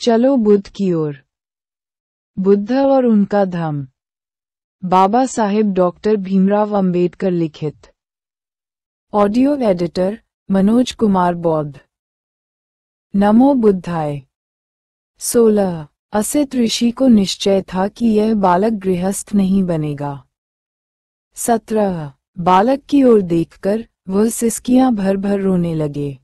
चलो बुद्ध की ओर। बुद्ध और उनका धम्म। बाबा साहेब डॉक्टर भीमराव अंबेडकर लिखित। ऑडियो एडिटर मनोज कुमार बौद्ध। नमो बुद्धाय। 16 असित ऋषि को निश्चय था कि यह बालक गृहस्थ नहीं बनेगा। 17 बालक की ओर देखकर वह सिसकियां भर भर रोने लगे।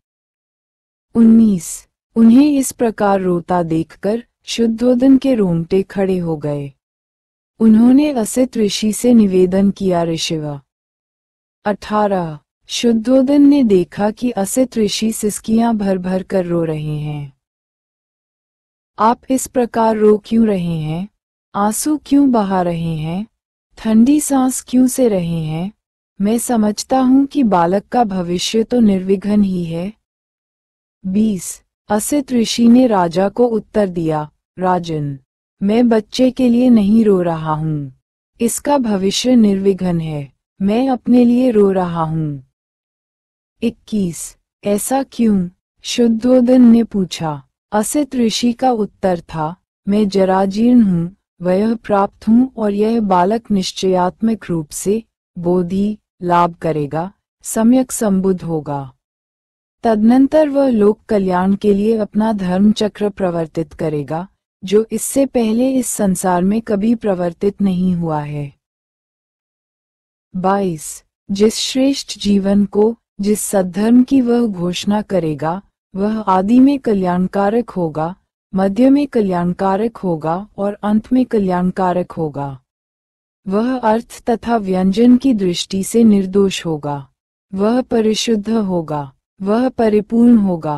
19 उन्हें इस प्रकार रोता देखकर शुद्धोदन के रोंगटे खड़े हो गए। उन्होंने असित ऋषि से निवेदन किया, ऋषिव। 18 शुद्धोदन ने देखा कि असित ऋषि सिसकियां भर भर कर रो रहे हैं। आप इस प्रकार रो क्यों रहे हैं? आंसू क्यों बहा रहे हैं? ठंडी सांस क्यों से रहे हैं? मैं समझता हूं कि बालक का भविष्य तो निर्विघ्न ही है। 20 असित ऋषि ने राजा को उत्तर दिया, राजन, मैं बच्चे के लिए नहीं रो रहा हूँ। इसका भविष्य निर्विघ्न है। मैं अपने लिए रो रहा हूँ। 21 ऐसा क्यों? शुद्धोदन ने पूछा। असित ऋषि का उत्तर था, मैं जराजीर्ण हूँ, वयः प्राप्त हूँ और यह बालक निश्चयात्मक रूप से बोधि लाभ करेगा, सम्यक संबुद्ध होगा। तदनंतर वह लोक कल्याण के लिए अपना धर्म चक्र प्रवर्तित करेगा, जो इससे पहले इस संसार में कभी प्रवर्तित नहीं हुआ है। 22 जिस श्रेष्ठ जीवन को, जिस सद्धर्म की वह घोषणा करेगा, वह आदि में कल्याणकारक होगा, मध्य में कल्याणकारक होगा और अंत में कल्याणकारक होगा। वह अर्थ तथा व्यंजन की दृष्टि से निर्दोष होगा। वह परिशुद्ध होगा। वह परिपूर्ण होगा।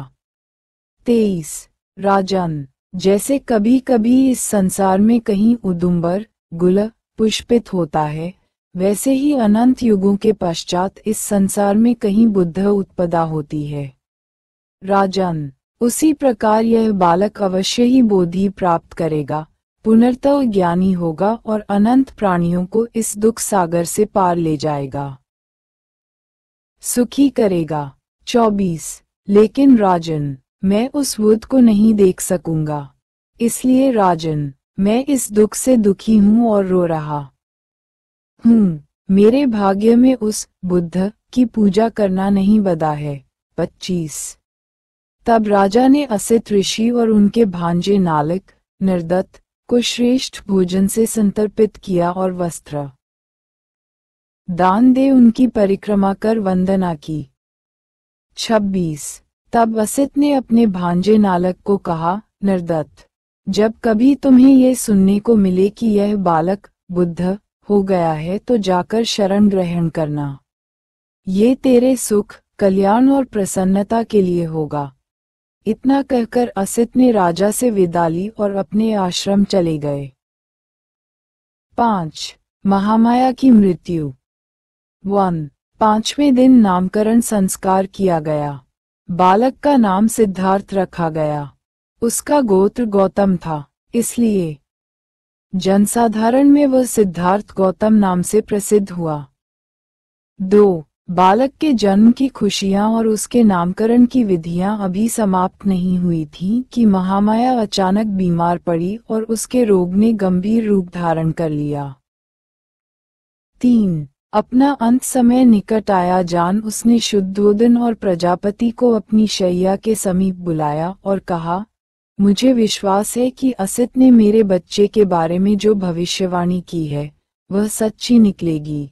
23 राजन, जैसे कभी कभी इस संसार में कहीं उदुम्बर गुल पुष्पित होता है, वैसे ही अनंत युगों के पश्चात इस संसार में कहीं बुद्ध उत्पदा होती है। राजन, उसी प्रकार यह बालक अवश्य ही बोधि प्राप्त करेगा, पुनर्तः ज्ञानी होगा और अनंत प्राणियों को इस दुख सागर से पार ले जाएगा, सुखी करेगा। 24 लेकिन राजन, मैं उस बुद्ध को नहीं देख सकूंगा। इसलिए राजन, मैं इस दुख से दुखी हूँ और रो रहा हूँ। मेरे भाग्य में उस बुद्ध की पूजा करना नहीं बधा है। 25 तब राजा ने असित ऋषि और उनके भांजे नालक निर्दत्त को श्रेष्ठ भोजन से संतर्पित किया और वस्त्र दान दे उनकी परिक्रमा कर वंदना की। 26 तब असित ने अपने भांजे नालक को कहा, निर्दत्त, जब कभी तुम्हें यह सुनने को मिले कि यह बालक बुद्ध हो गया है तो जाकर शरण ग्रहण करना। ये तेरे सुख, कल्याण और प्रसन्नता के लिए होगा। इतना कहकर असित ने राजा से विदा ली और अपने आश्रम चले गए। 5 महामाया की मृत्यु। 1 5वें दिन नामकरण संस्कार किया गया। बालक का नाम सिद्धार्थ रखा गया। उसका गोत्र गौतम था, इसलिए जनसाधारण में वह सिद्धार्थ गौतम नाम से प्रसिद्ध हुआ। 2 बालक के जन्म की खुशियां और उसके नामकरण की विधियां अभी समाप्त नहीं हुई थीं कि महामाया अचानक बीमार पड़ी और उसके रोग ने गंभीर रूप धारण कर लिया। 3 अपना अंत समय निकट आया जान उसने शुद्धोदन और प्रजापति को अपनी शैया के समीप बुलाया और कहा, मुझे विश्वास है कि असित ने मेरे बच्चे के बारे में जो भविष्यवाणी की है वह सच्ची निकलेगी।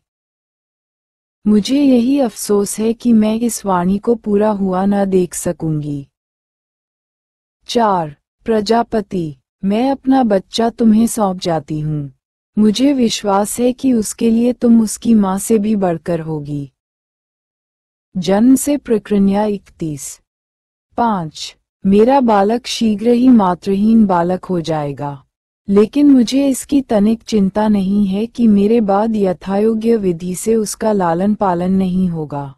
मुझे यही अफसोस है कि मैं इस वाणी को पूरा हुआ न देख सकूंगी। 4 प्रजापति, मैं अपना बच्चा तुम्हें सौंप जाती हूँ। मुझे विश्वास है कि उसके लिए तुम उसकी माँ से भी बढ़कर होगी। जन्म से प्रकृण्या 31। 5 मेरा बालक शीघ्र ही मातृहीन बालक हो जाएगा, लेकिन मुझे इसकी तनिक चिंता नहीं है कि मेरे बाद यथायोग्य विधि से उसका लालन पालन नहीं होगा।